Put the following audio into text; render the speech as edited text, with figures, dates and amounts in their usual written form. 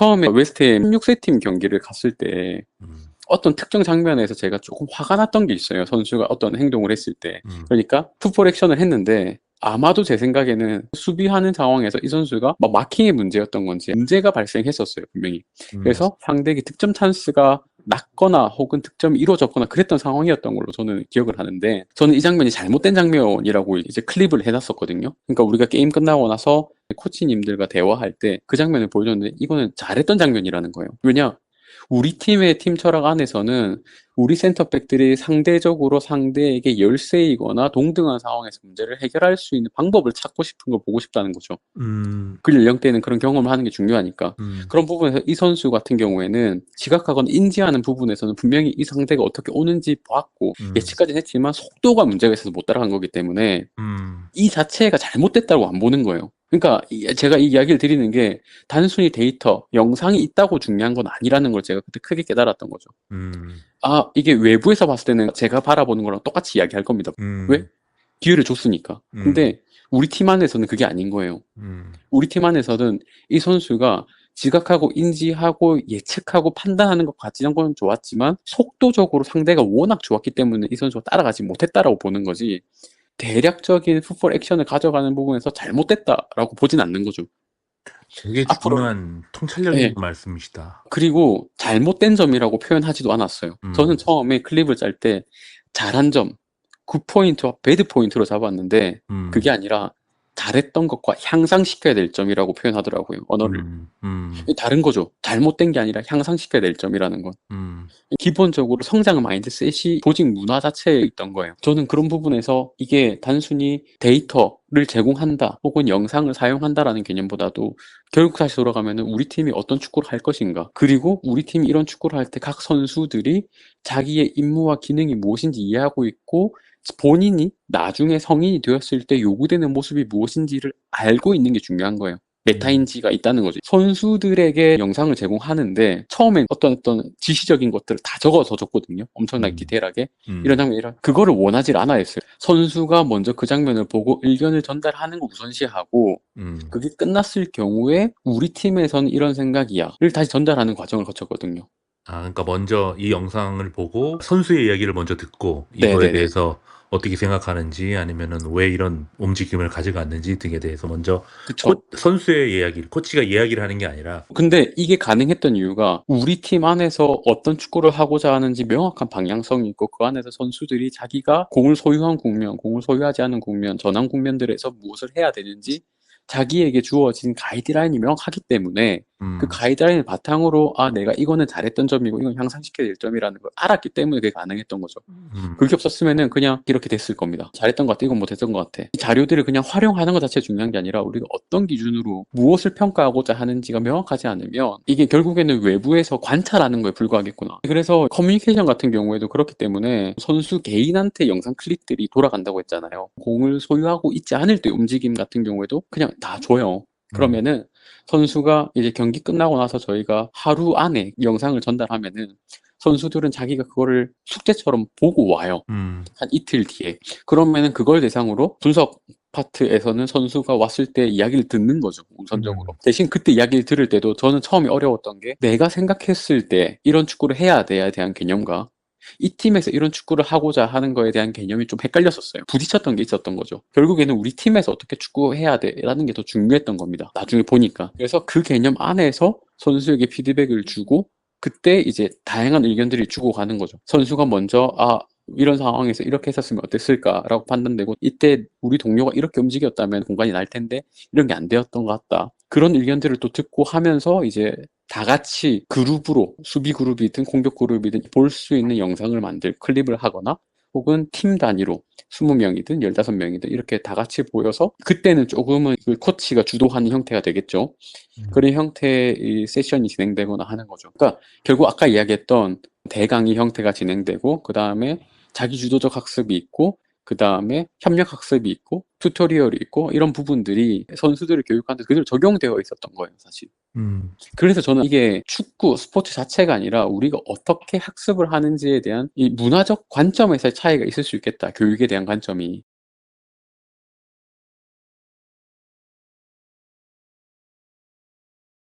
처음에 웨스트햄 16세 팀 경기를 갔을 때 음, 어떤 특정 장면에서 제가 조금 화가 났던 게 있어요. 선수가 어떤 행동을 했을 때. 음, 그러니까 풋볼 액션을 했는데 아마도 제 생각에는 수비하는 상황에서 이 선수가 막 마킹의 문제였던 건지 문제가 발생했었어요, 분명히. 음, 그래서 상대에게 득점 찬스가 났거나 혹은 득점이 이루어졌거나 그랬던 상황이었던 걸로 저는 기억을 하는데, 저는 이 장면이 잘못된 장면이라고 이제 클립을 해놨었거든요. 그러니까 우리가 게임 끝나고 나서 코치님들과 대화할 때 그 장면을 보여줬는데 이거는 잘했던 장면이라는 거예요. 왜냐? 우리 팀의 팀 철학 안에서는 우리 센터백들이 상대적으로 상대에게 열세이거나 동등한 상황에서 문제를 해결할 수 있는 방법을 찾고 싶은 걸 보고 싶다는 거죠. 음, 그 연령대에는 그런 경험을 하는 게 중요하니까. 음, 그런 부분에서 이 선수 같은 경우에는 지각하거나 인지하는 부분에서는 분명히 이 상대가 어떻게 오는지 봤고 음, 예측까지는 했지만 속도가 문제가 있어서 못 따라간 거기 때문에 음. 이 자체가 잘못됐다고 안 보는 거예요. 그러니까 제가 이 이야기를 드리는 게 단순히 데이터, 영상이 있다고 중요한 건 아니라는 걸 제가 그때 크게 깨달았던 거죠. 음, 아, 이게 외부에서 봤을 때는 제가 바라보는 거랑 똑같이 이야기할 겁니다. 왜? 음, 기회를 줬으니까. 음, 근데 우리 팀 안에서는 그게 아닌 거예요. 음, 우리 팀 안에서는 이 선수가 지각하고 인지하고 예측하고 판단하는 것 같지는 건 좋았지만 속도적으로 상대가 워낙 좋았기 때문에 이 선수가 따라가지 못했다라고 보는 거지, 대략적인 풋볼 액션을 가져가는 부분에서 잘못됐다라고 보진 않는 거죠. 되게 앞으로, 중요한 통찰력인 예. 말씀이시다. 그리고 잘못된 점이라고 표현하지도 않았어요. 저는 음, 처음에 클립을 짤 때 잘한 점, 굿 포인트와 배드 포인트로 잡았는데 그게 음, 아니라 잘했던 것과 향상시켜야 될 점이라고 표현하더라고요, 언어를. 음, 음, 다른 거죠. 잘못된 게 아니라 향상시켜야 될 점이라는 건. 음, 기본적으로 성장 마인드셋이 조직 문화 자체에 있던 거예요. 저는 그런 부분에서 이게 단순히 데이터를 제공한다 혹은 영상을 사용한다라는 개념보다도 결국 다시 돌아가면은 우리 팀이 어떤 축구를 할 것인가, 그리고 우리 팀이 이런 축구를 할 때 각 선수들이 자기의 임무와 기능이 무엇인지 이해하고 있고 본인이 나중에 성인이 되었을 때 요구되는 모습이 무엇인지를 알고 있는 게 중요한 거예요. 음, 메타인지가 있다는 거죠. 선수들에게 영상을 제공하는데 처음엔 어떤 지시적인 것들을 다 적어서 줬거든요. 엄청나게 음, 디테일하게. 이런 음, 장면이라 그거를 원하지 않아 했어요. 선수가 먼저 그 장면을 보고 의견을 전달하는 거 우선시하고 음. 그게 끝났을 경우에 우리 팀에서는 이런 생각이야를 다시 전달하는 과정을 거쳤거든요. 아, 그러니까 먼저 이 영상을 보고 선수의 이야기를 먼저 듣고 이거에 네네네. 대해서 어떻게 생각하는지 아니면은 왜 이런 움직임을 가져갔는지 등에 대해서 먼저 그쵸. 선수의 이야기를, 코치가 이야기를 하는 게 아니라, 근데 이게 가능했던 이유가 우리 팀 안에서 어떤 축구를 하고자 하는지 명확한 방향성이 있고 그 안에서 선수들이 자기가 공을 소유한 국면, 공을 소유하지 않은 국면, 전환 국면들에서 무엇을 해야 되는지 자기에게 주어진 가이드라인이 명확하기 때문에 그 음, 가이드라인을 바탕으로 아, 내가 이거는 잘했던 점이고 이건 향상시켜야 될 점이라는 걸 알았기 때문에 그게 가능했던 거죠. 음, 그게 없었으면은 그냥 이렇게 됐을 겁니다. 잘했던 것 같아, 이건 못했던 것 같아. 이 자료들을 그냥 활용하는 것 자체가 중요한 게 아니라 우리가 어떤 기준으로 무엇을 평가하고자 하는지가 명확하지 않으면 이게 결국에는 외부에서 관찰하는 거에 불과하겠구나. 그래서 커뮤니케이션 같은 경우에도 그렇기 때문에 선수 개인한테 영상 클립들이 돌아간다고 했잖아요. 공을 소유하고 있지 않을 때 움직임 같은 경우에도 그냥 다 줘요. 음, 그러면은 선수가 이제 경기 끝나고 나서 저희가 하루 안에 영상을 전달하면은 선수들은 자기가 그거를 숙제처럼 보고 와요. 음, 한 이틀 뒤에. 그러면은 그걸 대상으로 분석 파트에서는 선수가 왔을 때 이야기를 듣는 거죠, 우선적으로. 음, 대신 그때 이야기를 들을 때도 저는 처음에 어려웠던 게 내가 생각했을 때 이런 축구를 해야 돼에 대한 개념과 이 팀에서 이런 축구를 하고자 하는 거에 대한 개념이 좀 헷갈렸었어요. 부딪혔던 게 있었던 거죠. 결국에는 우리 팀에서 어떻게 축구해야 돼라는 게 더 중요했던 겁니다. 나중에 보니까. 그래서 그 개념 안에서 선수에게 피드백을 주고 그때 이제 다양한 의견들이 주고 가는 거죠. 선수가 먼저 이런 상황에서 이렇게 했었으면 어땠을까라고 판단되고 이때 우리 동료가 이렇게 움직였다면 공간이 날 텐데 이런 게 안 되었던 것 같다. 그런 의견들을 또 듣고 하면서 이제 다 같이 그룹으로 수비 그룹이든 공격 그룹이든 볼 수 있는 영상을 만들 클립을 하거나 혹은 팀 단위로 20명이든 15명이든 이렇게 다 같이 보여서 그때는 조금은 그 코치가 주도하는 형태가 되겠죠. 음, 그런 형태의 세션이 진행되거나 하는 거죠. 그러니까 결국 아까 이야기했던 대강의 형태가 진행되고 그 다음에 자기주도적 학습이 있고 그 다음에 협력 학습이 있고 튜토리얼이 있고 이런 부분들이 선수들을 교육하는데 그대로 적용되어 있었던 거예요, 사실. 음, 그래서 저는 이게 축구, 스포츠 자체가 아니라 우리가 어떻게 학습을 하는지에 대한 이 문화적 관점에서의 차이가 있을 수 있겠다. 교육에 대한 관점이.